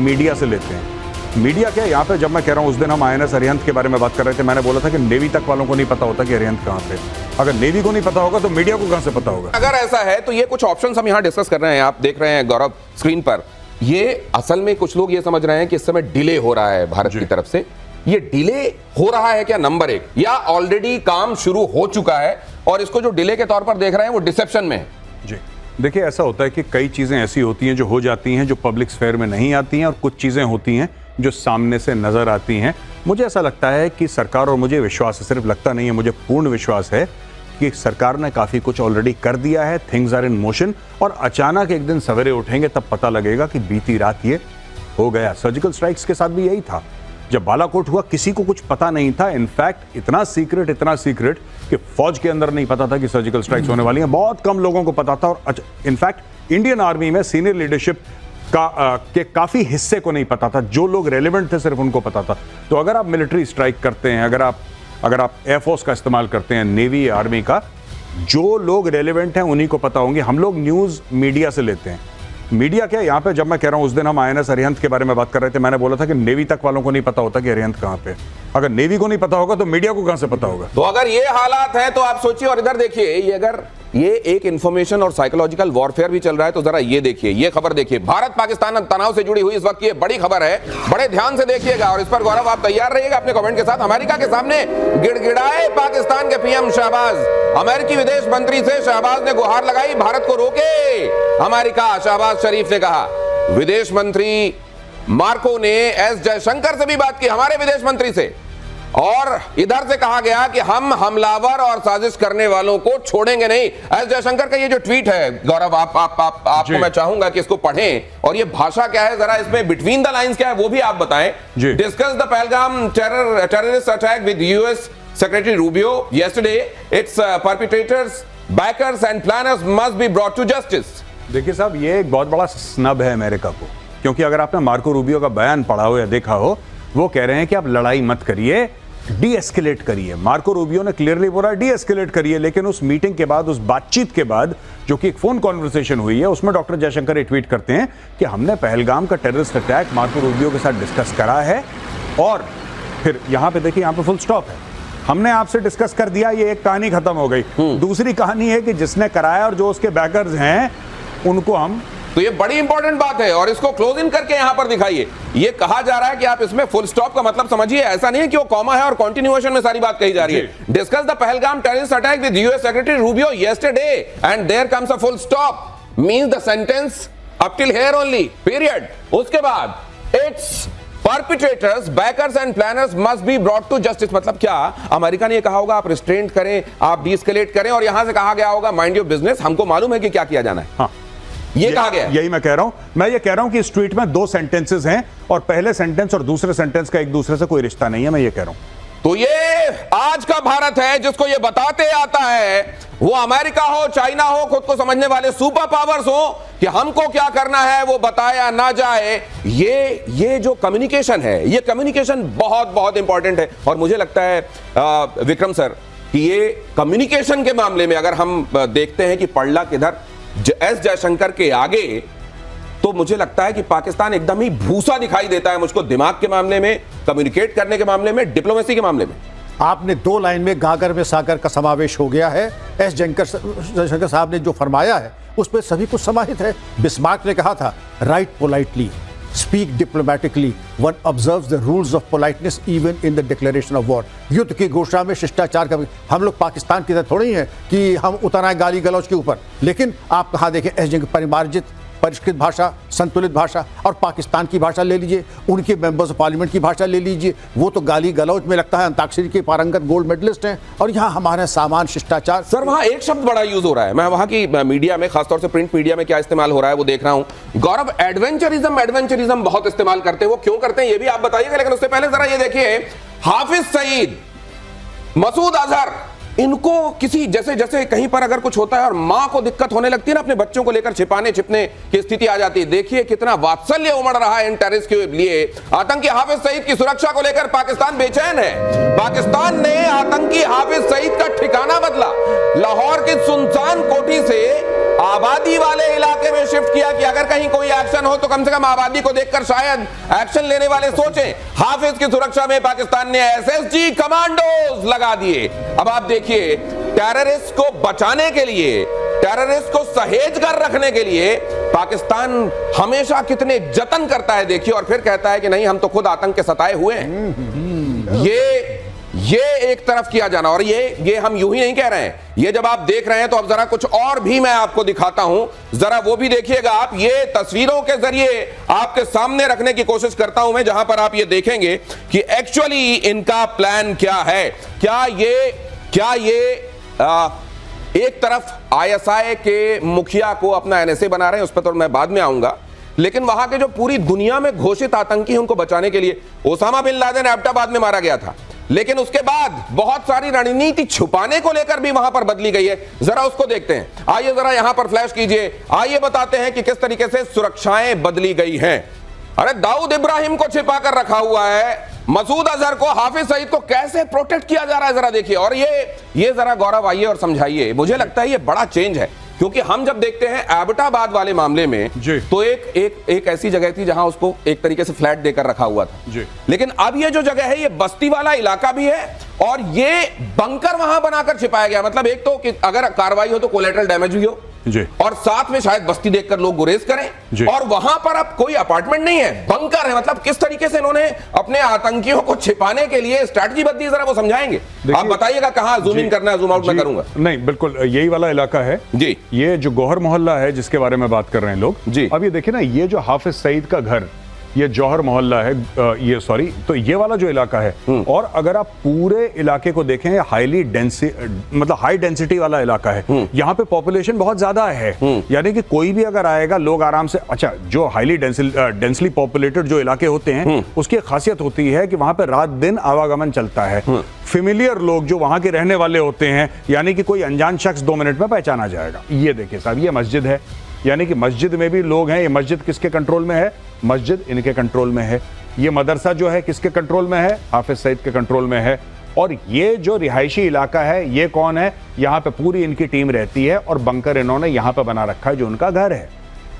Media से लेते हैं। मीडिया क्या, यहाँ पे जब मैं कह रहा हूँ, उस दिन हम INS अरिहंत के बारे में बात कर रहे थे, मैंने बोला था कि नेवी तक वालों को नहीं पता होता कि अरिहंत कहाँ पे। अगर नेवी को नहीं पता होगा तो मीडिया को कहाँ से पता होगा? अगर ऐसा है तो ये कुछ ऑप्शंस हम यहाँ डिस्कस कर रहे हैं, आप देख रहे हैं गौरव स्क्रीन पर। ये असल में कुछ लोग ये समझ रहे हैं कि इस समय डिले हो रहा है भारत की तरफ से। ये डिले हो रहा है क्या, नंबर एक, या ऑलरेडी काम शुरू हो चुका है और इसको जो डिले के तौर पर देख रहे हैं वो डिसेप्शन में है? जी देखिए, ऐसा होता है कि कई चीज़ें ऐसी होती हैं जो हो जाती हैं, जो पब्लिक स्फेयर में नहीं आती हैं, और कुछ चीज़ें होती हैं जो सामने से नज़र आती हैं। मुझे ऐसा लगता है कि सरकार, और मुझे विश्वास है, सिर्फ लगता नहीं है, मुझे पूर्ण विश्वास है कि सरकार ने काफ़ी कुछ ऑलरेडी कर दिया है। थिंग्स आर इन मोशन, और अचानक एक दिन सवेरे उठेंगे तब पता लगेगा कि बीती रात ये हो गया। सर्जिकल स्ट्राइक्स के साथ भी यही था। जब बालाकोट हुआ किसी को कुछ पता नहीं था। इनफैक्ट इतना सीक्रेट कि फौज के अंदर नहीं पता था कि सर्जिकल स्ट्राइक्स होने वाली हैं। बहुत कम लोगों को पता था, और इनफैक्ट इंडियन आर्मी में सीनियर लीडरशिप के काफी हिस्से को नहीं पता था। जो लोग रेलेवेंट थे सिर्फ उनको पता था। तो अगर आप मिलिट्री स्ट्राइक करते हैं, अगर आप एयरफोर्स का इस्तेमाल करते हैं, नेवी, आर्मी का, जो लोग रेलेवेंट हैं उन्हीं को पता होंगे। हम लोग न्यूज मीडिया से लेते हैं। मीडिया क्या, यहाँ पे जब मैं कह रहा हूँ, उस दिन हम INS अरिहंत के बारे में बात कर रहे थे, मैंने बोला था कि नेवी तक वालों को नहीं पता होता कि अरिहंत कहाँ पे। अगर नेवी को नहीं पता होगा तो मीडिया को कहाँ से पता होगा? तो अगर ये हालात हैं तो आप सोचिए। और इधर देखिए, ये अगर ये एक इंफॉर्मेशन और साइकोलॉजिकल वॉरफेयर भी चल रहा है तो जरा ये देखिए, ये खबर देखिए। भारत पाकिस्तान तनाव से जुड़ी हुई इस वक्त ये बड़ी खबर है, बड़े ध्यान से देखिएगा और इस पर गौरव आप तैयार रहिएगा अपने कमेंट के साथ। अमेरिका के सामने गिड़गिड़ाए पाकिस्तान के PM शहबाज। अमेरिकी विदेश मंत्री से शहबाज ने गुहार लगाई, भारत को रोके अमेरिका, शहबाज शरीफ ने कहा। विदेश मंत्री मार्को ने S जयशंकर से भी बात की, हमारे विदेश मंत्री से, और इधर से कहा गया कि हम हमलावर और साजिश करने वालों को छोड़ेंगे नहीं। S जयशंकर का ये जो ट्वीट है गौरव, आपको मैं चाहूंगा कि इसको पढ़ें, और ये भाषा क्या है, जरा इसमें बिटवीन द लाइंस क्या है वो भी आप बताएं। Discuss the Pahalgam terrorist attack with US Secretary Rubio yesterday. Its perpetrators, backers and planners must be brought to justice. देखिए साहब, ये एक बहुत बड़ा स्नब है अमेरिका को, क्योंकि अगर आपने मार्को रूबियो का बयान पढ़ा हो या देखा हो, वो कह रहे हैं कि आप लड़ाई मत करिए, डी एस्केलेट करिए। मार्को रूबियो ने क्लियरली बोला डी एस्केलेट करिए, लेकिन उस मीटिंग के बाद, उस बातचीत के बाद, जो कि एक फोन कॉन्वर्सेशन हुई है, उसमें डॉक्टर जयशंकर ये ट्वीट करते हैं कि हमने पहलगाम का टेररिस्ट अटैक मार्को रूबियो के साथ डिस्कस करा है, और फिर यहां पे देखिए, यहां पे फुल स्टॉप है। हमने आपसे डिस्कस कर दिया, ये एक कहानी खत्म हो गई। दूसरी कहानी है कि जिसने कराया और जो उसके बैकर्स हैं उनको हम, तो ये बड़ी इंपॉर्टेंट बात है और इसको क्लोज इन करके यहां पर दिखाइए। ये कहा जा रहा है कि आप इसमें फुल स्टॉप का मतलब समझिए, ऐसा नहीं है कि वो कॉमा है और कंटिन्यूएशन में सारी बात कही जा रही है। Discuss the Pahalgam terrorist attack with US Secretary Rubio yesterday and there comes a full stop, means the sentence up till here only, period. उसके बाद its perpetrators, backers and planners must be brought to justice। मतलब क्या America ने ये कहा होगा आप restraint करें, आप डीएस्केलेट करें, और यहां से कहा गया होगा माइंड योर बिजनेस, हमको मालूम है कि क्या किया जाना है। हाँ, ये कहा गया। यही मैं कह रहा हूं। मैं ये कह रहा हूं कि इस ट्वीट में दो सेंटेंसेस हैं, और पहले सेंटेंस और दूसरे सेंटेंस का एक दूसरे से कोई रिश्ता नहीं है, मैं ये कह रहा हूं। तो ये आज का भारत है जिसको ये बताते आता है, वो अमेरिका हो, चाइना हो, खुद को समझने वाले सुपर पावर्स हो, कि हमको क्या करना है वो बताया ना जाए। ये जो कम्युनिकेशन है, ये कम्युनिकेशन बहुत बहुत इंपॉर्टेंट है। और मुझे लगता है विक्रम सर कि ये कम्युनिकेशन के मामले में अगर हम देखते हैं कि पड़ला किधर, S जयशंकर के आगे, तो मुझे लगता है कि पाकिस्तान एकदम ही भूसा दिखाई देता है मुझको, दिमाग के मामले में, कम्युनिकेट करने के मामले में, डिप्लोमेसी के मामले में। आपने दो लाइन में गागर में सागर का समावेश हो गया है। S जयशंकर साहब ने जो फरमाया है उस पर सभी कुछ समाहित है। बिस्मार्क ने कहा था, right politely, speak diplomatically, one observes the rules of politeness even in the declaration of war. युद्ध की घोषणा में शिष्टाचार का, हम लोग पाकिस्तान की तरह थोड़ी ही हैं कि हम उतर आए गाली गलौज के ऊपर। लेकिन आप कहाँ देखें, S जयशंकर परिमार्जित, परिष्कृत भाषा, संतुलित भाषा, और पाकिस्तान की भाषा ले लीजिए, उनके मेंबर्स ऑफ पार्लियामेंट की भाषा ले लीजिए, वो तो गाली गलौज में लगता है अंताक्षरी के पारंगत गोल्ड मेडलिस्ट हैं, और यहाँ हमारे सामान शिष्टाचार। सर वहां एक शब्द बड़ा यूज हो रहा है, मैं वहां की मीडिया में, खासतौर से प्रिंट मीडिया में क्या इस्तेमाल हो रहा है वो देख रहा हूं। गौरव, एडवेंचरिज्म बहुत इस्तेमाल करते हैं, वो क्यों करते हैं ये भी आप बताइएगा, लेकिन उससे पहले जरा ये देखिए, हाफिज सईद, मसूद अजहर, इनको किसी जैसे कहीं पर अगर कुछ होता है और मां को दिक्कत होने लगती है ना, अपने बच्चों को लेकर छिपाने छिपने की स्थिति आ जाती है। देखिए कितना वात्सल्य उमड़ रहा है इन टेररिस्ट के लिए। आतंकी हाफिज सईद की सुरक्षा को लेकर पाकिस्तान बेचैन है। पाकिस्तान ने आतंकी हाफिज सईद का ठिकाना बदला। लाहौर की सुनसान कोठी से आबादी वाले इलाके में शिफ्ट किया कि अगर कहीं कोई एक्शन हो तो कम से कम आबादी को देखकर शायद एक्शन लेने वाले सोचें। हाफिज की सुरक्षा में पाकिस्तान ने एसएसजी कमांडोज लगा दिए। अब आप देखिए, टेररिस्ट को बचाने के लिए, टेररिस्ट को सहेज कर रखने के लिए पाकिस्तान हमेशा कितने जतन करता है देखिए, और फिर कहता है कि नहीं हम तो खुद आतंक के सताए हुए हैं। ये एक तरफ किया जाना, और ये हम यूं ही नहीं कह रहे हैं, ये जब आप देख रहे हैं तो अब जरा कुछ और भी मैं आपको दिखाता हूं, जरा वो भी देखिएगा आप। ये तस्वीरों के जरिए आपके सामने रखने की कोशिश करता हूं मैं, जहां पर आप ये देखेंगे कि एक्चुअली इनका प्लान क्या है। क्या ये एक तरफ आईएसआई के मुखिया को अपना एनएसए बना रहे हैं, उस पर तो मैं बाद में आऊंगा, लेकिन वहां के जो पूरी दुनिया में घोषित आतंकी हैं उनको बचाने के लिए ओसामा बिन लादेन एबटाबाद में मारा गया था, लेकिन उसके बाद बहुत सारी रणनीति छुपाने को लेकर भी वहां पर बदली गई है। जरा उसको देखते हैं, आइए जरा यहां पर फ्लैश कीजिए, आइए बताते हैं कि किस तरीके से सुरक्षाएं बदली गई हैं। अरे दाऊद इब्राहिम को छिपा कर रखा हुआ है, मसूद अजहर को, हाफिज सईद को कैसे प्रोटेक्ट किया जा रहा है जरा देखिए। और ये जरा गौरव आइए और समझाइए, मुझे लगता है ये बड़ा चेंज है, क्योंकि हम जब देखते हैं एबटाबाद वाले मामले में तो एक ऐसी जगह थी जहां उसको एक तरीके से फ्लैट देकर रखा हुआ था, लेकिन अब ये जो जगह है ये बस्ती वाला इलाका भी है और ये बंकर वहां बनाकर छिपाया गया। मतलब एक तो कि अगर कार्रवाई हो तो कोलैटरल डैमेज भी हो जी, और साथ में शायद बस्ती देखकर लोग गुरेज करें, और वहां पर अब कोई अपार्टमेंट नहीं है, बंकर है। मतलब किस तरीके से इन्होंने अपने आतंकियों को छिपाने के लिए स्ट्रैटेजी बदली, जरा वो समझाएंगे। आप बताइएगा कहां जूम इन करना है, जूम आउट मैं करूंगा। नहीं, बिल्कुल यही वाला इलाका है जी। ये जो गौहर मोहल्ला है जिसके बारे में बात कर रहे हैं लोग जी। अब ये देखिए ना, ये जो हाफिज सईद का घर, ये जौहर मोहल्ला है, तो ये वाला जो इलाका है, और अगर आप पूरे इलाके को देखें, हाईली मतलब हाई डेंसिटी वाला इलाका है, यहाँ पे पॉपुलेशन बहुत ज्यादा है, यानी कि कोई भी अगर आएगा लोग आराम से। अच्छा, जो हाईली डेंसली पॉपुलेटेड जो इलाके होते हैं उसकी खासियत होती है कि वहां पे रात दिन आवागमन चलता है। फेमिलियर लोग जो वहां के रहने वाले होते हैं, यानी कि कोई अनजान शख्स 2 मिनट में पहचाना जाएगा। ये देखिए साहब, ये मस्जिद है, यानी कि मस्जिद में भी लोग हैं। ये मस्जिद किसके कंट्रोल में है? मस्जिद इनके कंट्रोल में है। ये मदरसा जो है किसके कंट्रोल में है? हाफिज सईद के कंट्रोल में है। और ये जो रिहायशी इलाका है, ये कौन है? यहाँ पे पूरी इनकी टीम रहती है और बंकर इन्होंने यहाँ पे बना रखा है जो उनका घर है।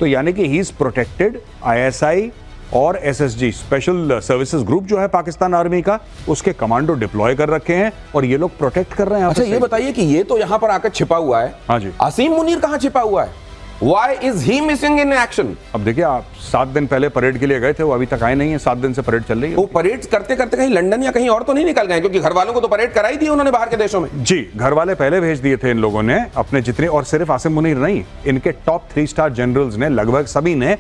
तो यानी कि ही इज प्रोटेक्टेड। आईएसआई और एसएसजी स्पेशल सर्विसेज ग्रुप जो है पाकिस्तान आर्मी का, उसके कमांडो डिप्लॉय कर रखे हैं और ये लोग प्रोटेक्ट कर रहे हैं। अच्छा, ये बताइए कि ये तो यहाँ पर आकर छिपा हुआ है, हाँ जी, असीम मुनीर कहाँ छिपा हुआ है? Why is he missing in action? अब देखिए, आप 7 दिन पहले परेड के लिए गए थे, वो अभी तक आए नहीं है। 7 दिन से परेड चल रही है। वो परेड करते करते कहीं लंदन या कहीं और तो नहीं निकल गए? क्योंकि घर वालों को तो परेड कराई दी उन्होंने बाहर के देशों में। जी, घर वाले पहले भेज दिए थे इन लोगों ने अपने जितने, और सिर्फ आसिम मुनीर नहीं, इनके टॉप 3 स्टार जनरल्स ने, लगभग सभी ने,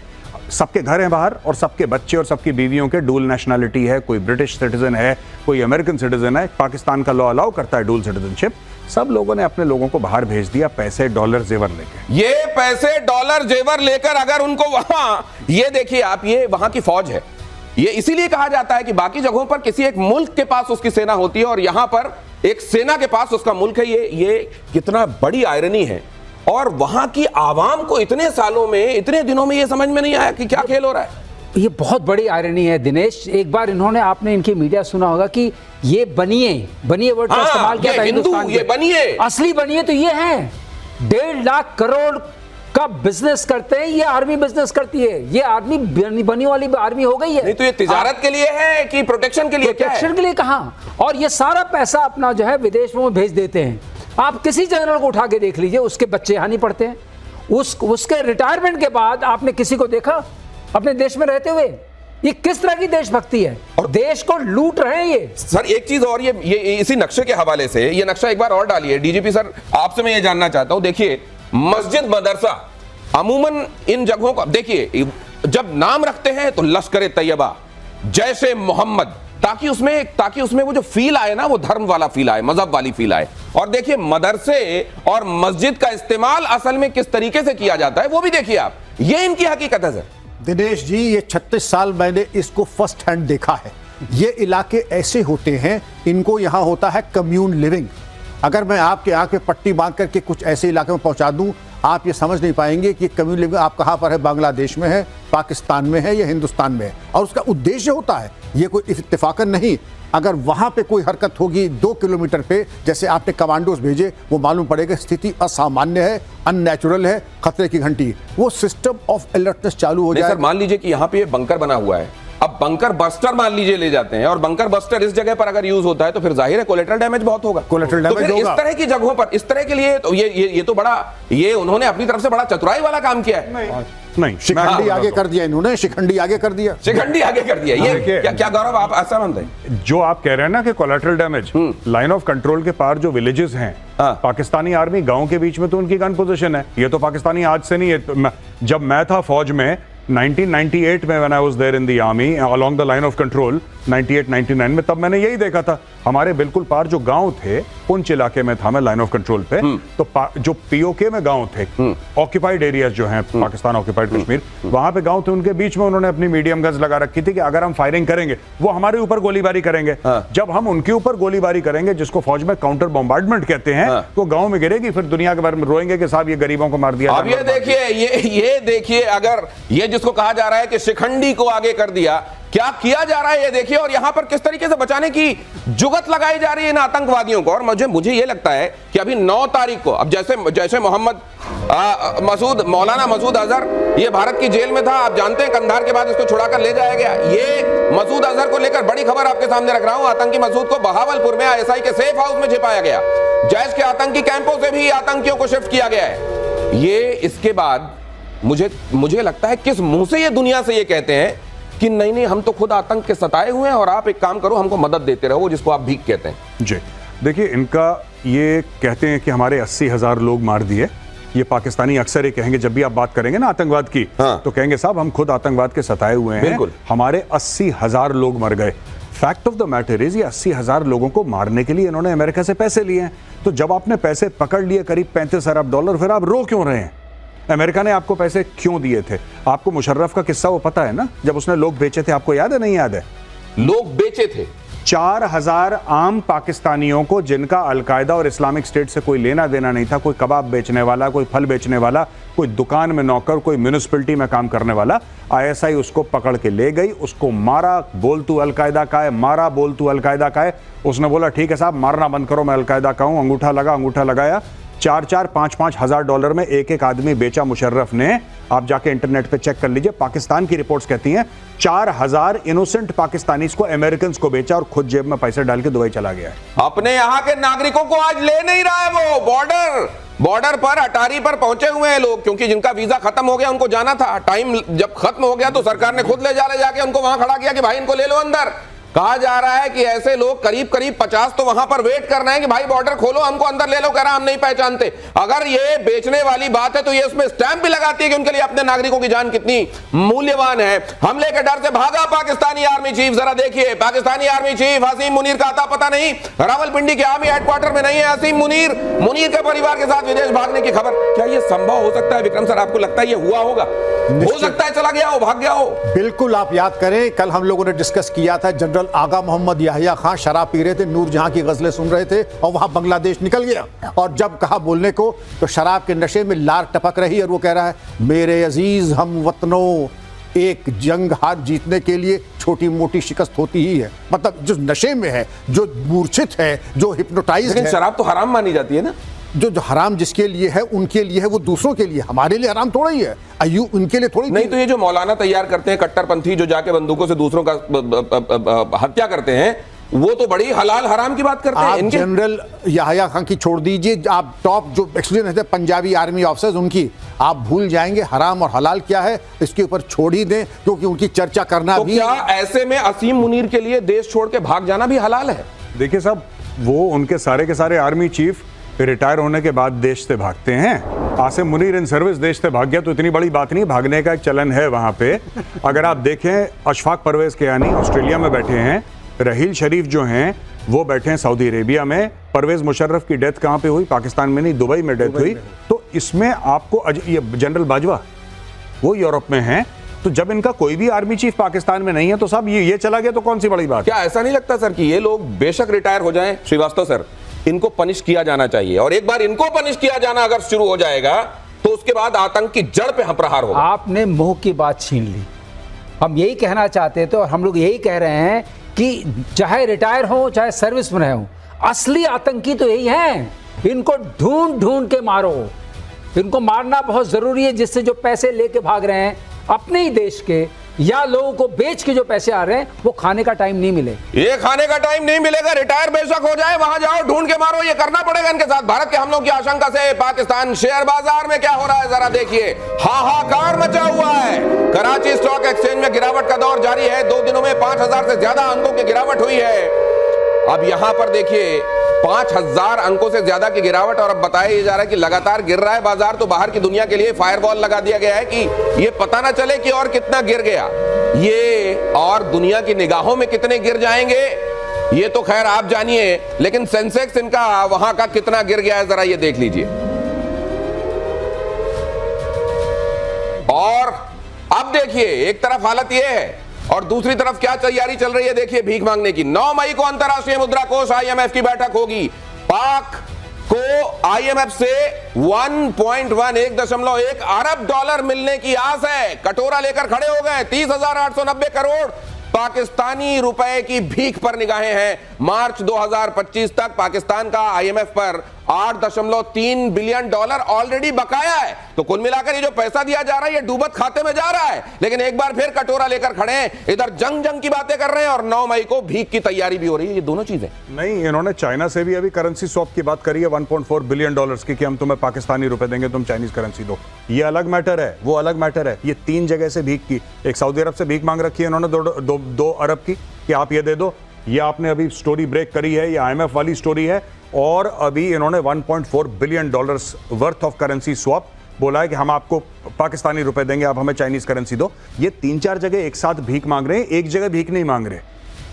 सबके घर हैं बाहर और सबके बच्चे और सबकी बीवियों के डुअल नेशनैलिटी है। कोई ब्रिटिश सिटीजन है, कोई अमेरिकन सिटीजन है। पाकिस्तान का लॉ अलाउ करता है डुअल सिटीजनशिप। सब लोगों ने अपने लोगों को बाहर भेज दिया, पैसे डॉलर जेवर लेकर। ये पैसे डॉलर जेवर लेकर अगर उनको वहां, ये देखिए आप, ये वहां की फौज है। ये इसीलिए कहा जाता है कि बाकी जगहों पर किसी एक मुल्क के पास उसकी सेना होती है और यहां पर एक सेना के पास उसका मुल्क है। ये कितना बड़ी आयरनी है। और वहां की आवाम को इतने सालों में, इतने दिनों में ये समझ में नहीं आया कि क्या खेल हो रहा है। ये बहुत बड़ी आयरनी है दिनेश। एक बार इन्होंने, आपने इनकी मीडिया सुना होगा कि ये बनिए वर्ड का इस्तेमाल किया था हिंदुस्तान में। ये बनिए, असली बनिए तो ये है। 1.5 लाख करोड़ का बिजनेस करते हैं, ये आर्मी बिजनेस करती है। ये आर्मी बनी वाली आर्मी हो गई है। नहीं तो ये तिजारत के लिए है कि प्रोटेक्शन के लिए? प्रोटेक्शन के लिए कहां? और ये सारा पैसा अपना जो है विदेश में भेज देते हैं। आप किसी जनरल को उठा के देख लीजिए, उसके बच्चे यहाँ नहीं पढ़ते हैं। उसके रिटायरमेंट के बाद आपने किसी को देखा अपने देश में रहते हुए? ये किस तरह की देशभक्ति है? और देश को लूट रहे हैं ये। सर एक चीज और, ये इसी नक्शे के हवाले से, ये नक्शा एक बार और डालिए डीजीपी सर, आपसे मैं ये जानना चाहता हूं। देखिए, मस्जिद, मदरसा, अमूमन इन जगहों का देखिए, जब नाम रखते हैं तो लश्कर तैयबा, जैशे मोहम्मद, ताकि उसमें वो जो फील आए ना, वो धर्म वाला फील आए, मजहब वाली फील आए। और देखिए मदरसे और मस्जिद का इस्तेमाल असल में किस तरीके से किया जाता है वो भी देखिए आप। ये इनकी हकीकत है सर। दिनेश जी, ये 36 साल मैंने इसको फर्स्ट हैंड देखा है। ये इलाके ऐसे होते हैं, इनको यहाँ होता है कम्यून लिविंग। अगर मैं आपके आंख पे पट्टी बांध करके कुछ ऐसे इलाके में पहुंचा दूं, आप ये समझ नहीं पाएंगे कि कम्युनिज्म आप कहाँ पर है, बांग्लादेश में है, पाकिस्तान में है या हिंदुस्तान में है, और उसका उद्देश्य होता है, ये कोई इत्तेफाकन नहीं। अगर वहाँ पे कोई हरकत होगी 2 किलोमीटर पे, जैसे आपने कमांडोज भेजे, वो मालूम पड़ेगा स्थिति असामान्य है, अननेचुरल है, खतरे की घंटी, वो सिस्टम ऑफ अलर्टनेस चालू हो जाए। सर मान लीजिए कि यहाँ पे ये बंकर बना हुआ है, अब बंकर बस्टर मान लीजिए ले जाते हैं, और बंकर बस्टर इस जगह पर अगर यूज होता है तो फिर जाहिर है कोलेटरल डैमेज बहुत होगा। कोलेटरल तो डैमेज फिर इस होगा। तरह की जगहों पर, इस तरह के लिए तो ये तो बड़ा, ये उन्होंने अपनी तरफ से बड़ा चतुराई वाला काम किया है। नहीं, शिखंडी आगे कर दिया इन्होंने, शिखंडी आगे कर दिया, शिखंडी आगे कर दिया। ये देखिए, क्या गौरव आप ऐसा मानते हैं? जो आप कह रहे हैं ना कि collateral damage, line of control के पार जो विलेजेस हैं, पाकिस्तानी आर्मी गांव के बीच में तो उनकी गन पोजीशन है। ये तो पाकिस्तानी आज से नहीं है, जब मैं था फौज में 1998 में, when I was there in the army along the line of control 98-99 में, तब मैंने यही देखा था। हमारे बिल्कुल पार जो गांव थे, पुंछ इलाके में था मैं लाइन ऑफ कंट्रोल पे, तो जो पीओके में गांव थे, ऑक्यूपाइड एरियाज जो हैं, पाकिस्तान ऑक्यूपाइड कश्मीर, वहां पे गांव थे, उनके बीच में उन्होंने अपनी मीडियम गन्स लगा रखी थी कि अगर हम फायरिंग करेंगे वो हमारे ऊपर गोलीबारी करेंगे। जब हम उनके ऊपर गोलीबारी करेंगे, जिसको फौज में काउंटर बॉम्बार्डमेंट कहते हैं, तो गांव में गिरेगी, फिर दुनिया के बारे में रोएंगे कि साहब ये गरीबों को मार दिया। अब ये देखिए अगर ये जिसको कहा जा रहा है कि शिखंडी को आगे कर दिया, क्या किया जा रहा है ये देखिए, और यहां पर किस तरीके से बचाने की जुगत लगाई जा रही है इन आतंकवादियों को। और मुझे ये लगता है कि अभी 9 तारीख को, अब जैसे मोहम्मद मौलाना मसूद अजहर ये भारत की जेल में था, आप जानते हैं कंधार के बाद इसको छुड़ाकर ले जाया गया। ये मसूद अजहर को लेकर बड़ी खबर आपके सामने रख रहा हूं। आतंकी मसूद को बहावलपुर में आईएसआई के सेफ हाउस में छिपाया गया, जैश के आतंकी कैंपों से भी आतंकियों को शिफ्ट किया गया है। ये इसके बाद मुझे लगता है किस मुंह से ये दुनिया से ये कहते हैं कि नहीं हम तो खुद आतंक के सताए हुए हैं और आप एक काम करो, हमको मदद देते रहो, जिसको आप भीख कहते हैं। जी देखिए, इनका ये कहते हैं कि हमारे 80,000 लोग मार दिए। ये पाकिस्तानी अक्सर ये कहेंगे, जब भी आप बात करेंगे ना आतंकवाद की, तो कहेंगे साहब हम खुद आतंकवाद के सताए हुए हैं, हमारे 80,000 लोग मर गए। Fact of the matter is, ये 80,000 लोगों को मारने के लिए इन्होंने अमेरिका से पैसे लिए हैं। तो जब आपने पैसे पकड़ लिए करीब 35 अरब डॉलर, फिर आप रो क्यों रहे हैं? अमेरिका ने आपको पैसे क्यों दिए थे? आपको मुशर्रफ का किस्सा वो पता है ना, जब उसने लोग बेचे थे, आपको याद है नहीं याद है? लोग बेचे थे 4,000 आम पाकिस्तानियों को, जिनका अलकायदा और इस्लामिक स्टेट से कोई लेना देना नहीं था। कोई कबाब बेचने वाला, कोई फल बेचने वाला, कोई दुकान में नौकर, कोई म्यूनिसिपैलिटी में काम करने वाला, आईएसआई उसको पकड़ के ले गई, उसको मारा, बोल तू अलकायदा का है, मारा, बोल तू अलकायदा का है। उसने बोला ठीक है साहब मारना बंद करो, मैं अलकायदा का हूं। अंगूठा लगाया, 4-4, 5-5 हजार डॉलर में एक आदमी बेचा मुशर्रफ ने। आप जाके इंटरनेट पे चेक कर लीजिए, पाकिस्तान की रिपोर्ट्स कहती हैं 4,000 इनोसेंट पाकिस्तानीज को अमेरिकन को बेचा और खुद जेब में पैसे डाल के दुबई चला गया है। अपने यहां के नागरिकों को आज ले नहीं रहा है वो। बॉर्डर पर, अटारी पर पहुंचे हुए हैं लोग, क्योंकि जिनका वीजा खत्म हो गया, उनको जाना था, टाइम जब खत्म हो गया तो सरकार ने खुद ले जाके उनको वहां खड़ा किया कि भाई इनको ले लो अंदर। कहा जा रहा है कि ऐसे लोग करीब 50 तो वहां पर वेट कर रहे हैं कि भाई बॉर्डर खोलो, हमको अंदर ले लो। कह रहा हम नहीं पहचानते। अगर ये बेचने वाली बात है तो ये उसमें स्टैंप भी लगाती है कि उनके लिए अपने नागरिकों की जान कितनी मूल्यवान है। हमले के डर से भागा पाकिस्तानी आर्मी चीफ। जरा देखिए, पाकिस्तानी आर्मी चीफ हसीम मुनीर का आता पता नहीं, रावलपिंडी के आर्मी हेडक्वार्टर में नहीं है हसीम मुनीर के परिवार के साथ विदेश भागने की खबर। क्या ये संभव हो सकता है विक्रम सर? आपको लगता है ये हुआ होगा? हो सकता है चला गया हो, भाग गया हो। बिल्कुल, आप याद करें कल हम लोगों ने डिस्कस किया था, जनरल आगा मोहम्मद याहिया खान शराब पी रहे थे, नूरजहां की गजलें सुन रहे थे और वहां बांग्लादेश निकल गया। और जब कहा बोलने को तो शराब के नशे में लार टपक रही और वो कह रहा है मेरे अजीज हम वतनों, एक जंग हार जीतने के लिए छोटी मोटी शिकस्त होती ही है। मतलब जो नशे में है, जो मूर्छित है, जो हिप्नोटाइज है। शराब तो हराम मानी जाती है ना। जो हराम जिसके लिए है उनके लिए है, वो दूसरों के लिए, हमारे लिए हराम थोड़ा ही है, अयू उनके लिए थोड़ी नहीं। तो ये जो मौलाना तैयार करते हैं कट्टरपंथी, जो जाके बंदूकों से दूसरों का हत्या करते हैं, वो तो बड़ी हलाल हराम की बात करते हैं। आप जनरल याहिया खान की छोड़ दीजिए, आप टॉप जो एक्सपीरियंस है पंजाबी आर्मी ऑफिसर्स, उनकी आप भूल जाएंगे हराम और हलाल क्या है। इसके ऊपर छोड़ ही दें, क्योंकि उनकी चर्चा करना तो भी। क्या ऐसे में असीम मुनीर के लिए देश छोड़ के भाग जाना भी हलाल है? देखिए साहब, वो उनके सारे के सारे आर्मी चीफ रिटायर होने के बाद देश से भागते हैं। आसिम मुनीर इन सर्विस देश से भाग गया तो इतनी बड़ी बात नहीं, भागने का एक चलन है वहां पे। अगर आप देखें, अशफाक परवेज कियानी ऑस्ट्रेलिया में बैठे हैं, रहील शरीफ जो हैं वो बैठे हैं सऊदी अरेबिया में। परवेज मुशर्रफ की डेथ कहां पे हुई? पाकिस्तान में नहीं, दुबई में डेथ हुई। तो इसमें आपको ये जनरल बाजवा वो यूरोप में हैं। तो जब इनका कोई भी आर्मी चीफ पाकिस्तान में नहीं है तो साहब ये चला गया तो कौन सी बड़ी बात? क्या ऐसा नहीं लगता सर कि ये लोग बेशक रिटायर हो जाएं, श्रीवास्तव सर, इनको पनिश किया जाना चाहिए, और एक बार इनको पनिश किया जाना अगर शुरू हो जाएगा तो उसके बाद आतंक की जड़ पे हम प्रहार होगा। आपने मुंह की बात छीन ली। हम यही कहना चाहते थे और हम लोग यही कह रहे हैं कि चाहे रिटायर हो चाहे सर्विस में रहे हो, असली आतंकी तो यही हैं। इनको ढूंढ ढूंढ के मारो, इनको मारना बहुत जरूरी है, जिससे जो पैसे लेके भाग रहे हैं अपने ही देश के या लोगों को बेच के जो पैसे आ रहे हैं, वो खाने का टाइम नहीं मिले। ये खाने का टाइम नहीं मिलेगा। रिटायर बेशक हो जाए, वहां जाओ ढूंढ के मारो, ये करना पड़ेगा इनके साथ। भारत के हमलों की आशंका से पाकिस्तान शेयर बाजार में क्या हो रहा है जरा देखिए, हाहाकार मचा हुआ है। कराची स्टॉक एक्सचेंज में गिरावट का दौर जारी है। 2 दिनों में 5000 से ज्यादा अंकों की गिरावट हुई है। अब यहां पर देखिए 5000 अंकों से ज्यादा की गिरावट, और अब बताया जा रहा है कि लगातार गिर रहा है बाजार। तो बाहर की दुनिया के लिए फायरवॉल लगा दिया गया है कि ये पता ना चले कि और कितना गिर गया ये, और दुनिया की निगाहों में कितने गिर जाएंगे ये तो खैर आप जानिए, लेकिन सेंसेक्स इनका वहां का कितना गिर गया है जरा ये देख लीजिए। और अब देखिए एक तरफ हालत ये है और दूसरी तरफ क्या तैयारी चल रही है देखिए भीख मांगने की। 9 मई को अंतरराष्ट्रीय मुद्रा कोष IMF की बैठक होगी। पाक को IMF से 1.1 अरब डॉलर मिलने की आस है। कटोरा लेकर खड़े हो गए। 30,890 करोड़ पाकिस्तानी रुपए की भीख पर निगाहें हैं। मार्च 2025 तक पाकिस्तान का IMF पर 8.3 बिलियन डॉलर ऑलरेडी बकाया है। तो कुल मिलाकर ये जो पैसा दिया जा रहा है ये डूबत खाते में जा रहा है। लेकिन एक बार फिर कटोरा लेकर खड़े हैं, इधर जंग की बातें कर रहे हैं और 9 मई को भीख की तैयारी भी हो रही है। ये दोनों चीजें नहीं, इन्होंने चाइना से भी अभी करेंसी स्वैप की बात करी है 1.4 बिलियन डॉलर्स की, कि हम तुम्हें पाकिस्तानी रुपए देंगे, तुम चाइनीज करेंसी दो। ये अलग मैटर है, वो अलग मैटर है। ये 3 जगह से भीख की, एक सऊदी अरब से भीख मांग रखी है इन्होंने 2 अरब की कि आप ये दे दो। ये आपने अभी स्टोरी ब्रेक करी है, ये IMF वाली स्टोरी है। और अभी इन्होंने 1.4 billion dollars worth of currency swap बोला है कि हम आपको पाकिस्तानी रुपए देंगे, आप हमें चाइनीज करेंसी दो। ये 3-4 जगह एक साथ भीख मांग रहे हैं, एक जगह भीख नहीं मांग रहे।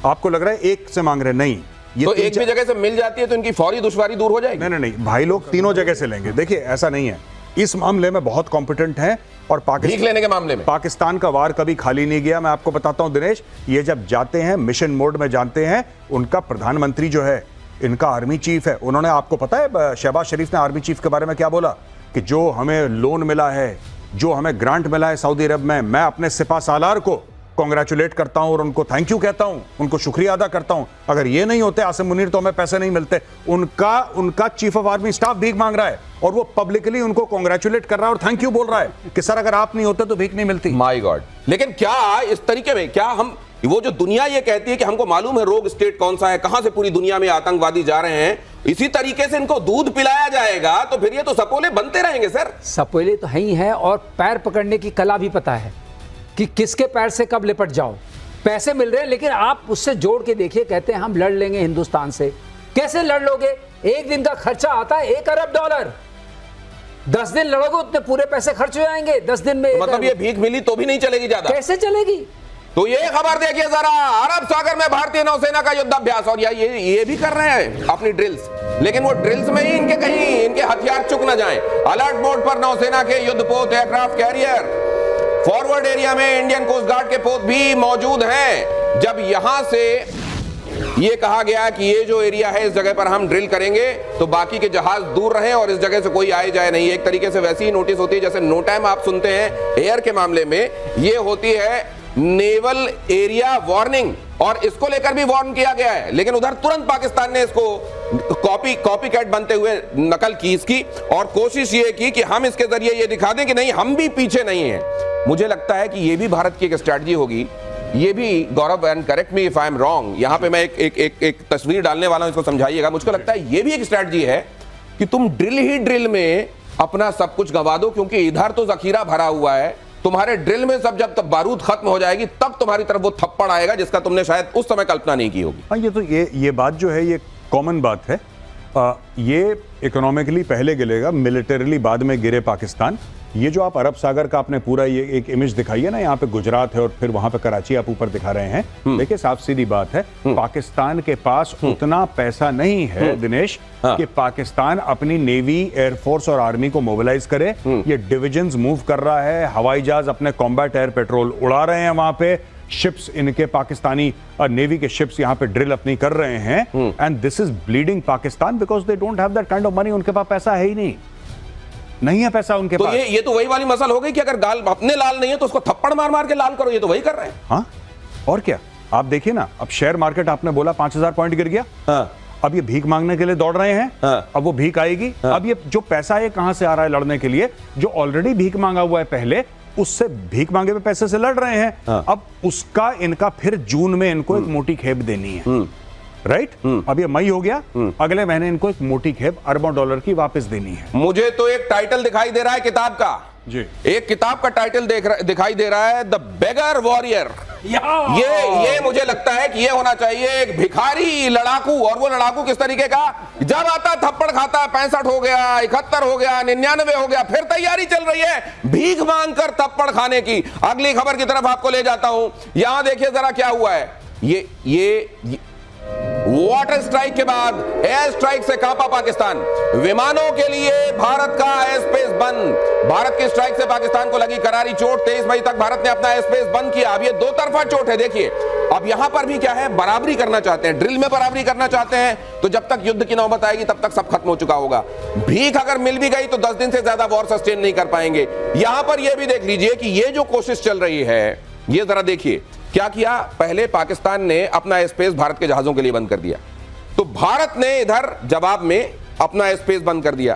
आपको लग रहा है एक से मांग रहे, नहीं। ये तो एक भी जगह से मिल जाती है तो इनकी फौरी दुश्वारी दूर हो जाएगी। नहीं, भाई लोग तीनों जगह से लेंगे। देखिए ऐसा नहीं है, इस मामले में बहुत कॉम्पिटेंट है। और भीख लेने के मामले में पाकिस्तान का वार कभी खाली नहीं गया। मैं आपको बताता हूं दिनेश, ये जब जाते हैं मिशन मोड में जानते हैं, उनका प्रधानमंत्री जो है, इनका आर्मी चीफ है, उन्होंने, आपको पता है शहबाज शरीफ ने आर्मी चीफ के बारे में क्या बोला कि जो हमें लोन मिला है, जो हमें ग्रांट मिला है सऊदी अरब में, मैं अपने सिपा सालार को कांग्रेचुलेट करता हूं और उनको थैंक यू कहता हूं, उनको शुक्रिया अदा करता हूं। अगर ये नहीं होते आसिम मुनीर तो हमें पैसे नहीं मिलते। उनका चीफ ऑफ आर्मी स्टाफ भीख मांग रहा है और वो पब्लिकली उनको कांग्रेचुलेट कर रहा है और थैंक यू बोल रहा है कि सर अगर आप नहीं होते तो भीख नहीं मिलती। My God. लेकिन क्या इस तरीके में, क्या हम, वो जो दुनिया ये कहती है कि हमको मालूम है रोग स्टेट कौन सा है, कहां से पूरी दुनिया में आतंकवादी जा रहे हैं, इसी तरीके से इनको दूध पिलाया जाएगा तो फिर ये तो सपोले बनते रहेंगे सर। सपोले तो है ही है, और पैर पकड़ने की कला भी पता है कि किसके पैर से कब लिपट जाओ। पैसे मिल रहे हैं लेकिन आप उससे जोड़ के देखिए, कहते हैं हम लड़ लेंगे हिंदुस्तान से। कैसे लड़ लोगे? एक दिन का खर्चा आता है 1 अरब डॉलर। 10 दिन लड़ोगे उतने पूरे पैसे खर्च हो जाएंगे 10 दिन में। तो मतलब ये भीख मिली तो भी नहीं चलेगी ज्यादा? कैसे चलेगी? तो ये खबर देखिए जरा, अरब सागर में भारतीय नौसेना का युद्धाभ्यास। और ये भी कर रहे हैं अपनी ड्रिल्स, लेकिन वो ड्रिल्स में ही इनके कहीं इनके हथियार चुक न जाएं। अलर्ट मोड पर नौसेना के युद्धपोत, एयरक्राफ्ट कैरियर, फॉरवर्ड एरिया में इंडियन कोस्ट गार्ड के पोत भी मौजूद हैं। जब यहां से ये कहा गया कि ये जो एरिया है इस जगह पर हम ड्रिल करेंगे तो बाकी के जहाज दूर रहें और इस जगह से कोई आए जाए नहीं। एक तरीके से वैसी ही नोटिस होती है जैसे नो टाइम आप सुनते हैं एयर के मामले में, ये होती है नेवल एरिया वार्निंग, और इसको लेकर भी वार्न किया गया है। लेकिन उधर तुरंत पाकिस्तान ने इसको कॉपी कैट बनते हुए नकल की इसकी, और कोशिश ये की कि हम इसके जरिए ये दिखा दें कि नहीं हम भी पीछे नहीं हैं। मुझे लगता है कि ये भी भारत की एक स्ट्रैटेजी होगी। ये भी Gaurav, and correct me if I am wrong, यहां पे मैं एक तस्वीर डालने वाला हूं, इसको समझाइएगा। मुझको लगता है ये भी एक स्ट्रैटेजी है कि तुम ड्रिल ही ड्रिल में अपना सब कुछ गंवा दो, क्योंकि इधर तो जखीरा भरा हुआ है। तुम्हारे ड्रिल में सब जब तक बारूद खत्म हो जाएगी तब तुम्हारी तरफ वो थप्पड़ आएगा जिसका तुमने शायद उस समय कल्पना नहीं की होगी। हाँ, ये बात जो है ये कॉमन बात है। ये इकोनॉमिकली पहले गिरेगा, मिलिटरीली बाद में गिरे पाकिस्तान। ये जो आप अरब सागर का आपने पूरा ये एक इमेज दिखाई है ना, यहाँ पे गुजरात है और फिर वहां पे कराची आप ऊपर दिखा रहे हैं। देखिए साफ सीधी बात है, पाकिस्तान के पास उतना पैसा नहीं है दिनेश कि पाकिस्तान अपनी नेवी, एयरफोर्स और आर्मी को मोबिलाइज करे। ये डिविजन्स मूव कर रहा है, हवाई जहाज अपने कॉम्बैट एयर पेट्रोल उड़ा रहे हैं वहां पे, शिप्स इनके पाकिस्तानी नेवी के शिप्स यहाँ पे ड्रिल अपनी कर रहे हैं। And this is bleeding Pakistan because they don't have that kind of money. उनके पास पैसा है ही नहीं। नहीं है पैसा उनके तो पास। ये तो वही वाली मसल हो गई कि अगर गाल अपने लाल नहीं है तो उसको थप्पड़ मार मार के लाल करो, ये तो वही कर रहे हैं। हाँ, और क्या। आप देखिए ना, अब शेयर मार्केट आपने बोला 5000 पॉइंट गिर गया। हाँ। अब ये भीख मांगने के लिए दौड़ रहे हैं। हाँ। अब वो भीख आएगी। अब ये जो पैसा है कहां से आ रहा है लड़ने के लिए? जो ऑलरेडी भीख मांगा हुआ है पहले, उससे भीख मांगे हुए पैसे से लड़ रहे हैं। हाँ। अब उसका इनका फिर जून में इनको एक मोटी खेप देनी है, राइट? अब ये मई हो गया, अगले महीने इनको एक मोटी खेप अरबों डॉलर की वापस देनी है। मुझे तो एक टाइटल दिखाई दे रहा है किताब का जी। एक किताब का टाइटल दिखाई दे रहा है, द बेगर वॉरियर। ये मुझे लगता है कि ये होना चाहिए एक भिखारी लड़ाकू। और वो लड़ाकू किस तरीके का? जब आता थप्पड़ खाता, 65 हो गया, 71 हो गया, 99 हो गया, फिर तैयारी चल रही है भीख मांगकर थप्पड़ खाने की। अगली खबर की तरफ आपको ले जाता हूं। यहां देखिए जरा क्या हुआ है। ये वाटर स्ट्राइक के बाद एयर स्ट्राइक से कांपा पाकिस्तान। विमानों के लिए भारत का एयर स्पेस बंद। भारत की स्ट्राइक से पाकिस्तान को लगी करारी चोट। 23 मई तक भारत ने अपना एयर स्पेस बंद किया। अब ये दो तरफा चोट है। देखिए अब यहां पर भी क्या है, बराबरी करना चाहते हैं, ड्रिल में बराबरी करना चाहते हैं। तो जब तक युद्ध की नौबत आएगी तब तक सब खत्म हो चुका होगा। भीख अगर मिल भी गई तो 10 दिन से ज्यादा वॉर सस्टेन नहीं कर पाएंगे। यहां पर यह भी देख लीजिए कि ये जो कोशिश चल रही है, ये जरा देखिए क्या किया। पहले पाकिस्तान ने अपना स्पेस भारत के जहाजों के लिए बंद कर दिया, तो भारत ने इधर जवाब में अपना स्पेस बंद कर दिया।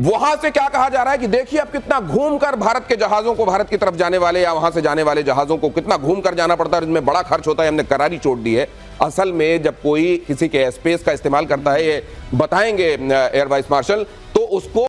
वहां से क्या कहा जा रहा है कि देखिए अब कितना घूमकर भारत के जहाजों को, भारत की तरफ जाने वाले या वहां से जाने वाले जहाजों को कितना घूमकर जाना पड़ता है, इसमें बड़ा खर्च होता है, हमने करारी चोट दी है। असल में जब कोई किसी के स्पेस का इस्तेमाल करता है, ये बताएंगे एयर वाइस मार्शल, तो उसको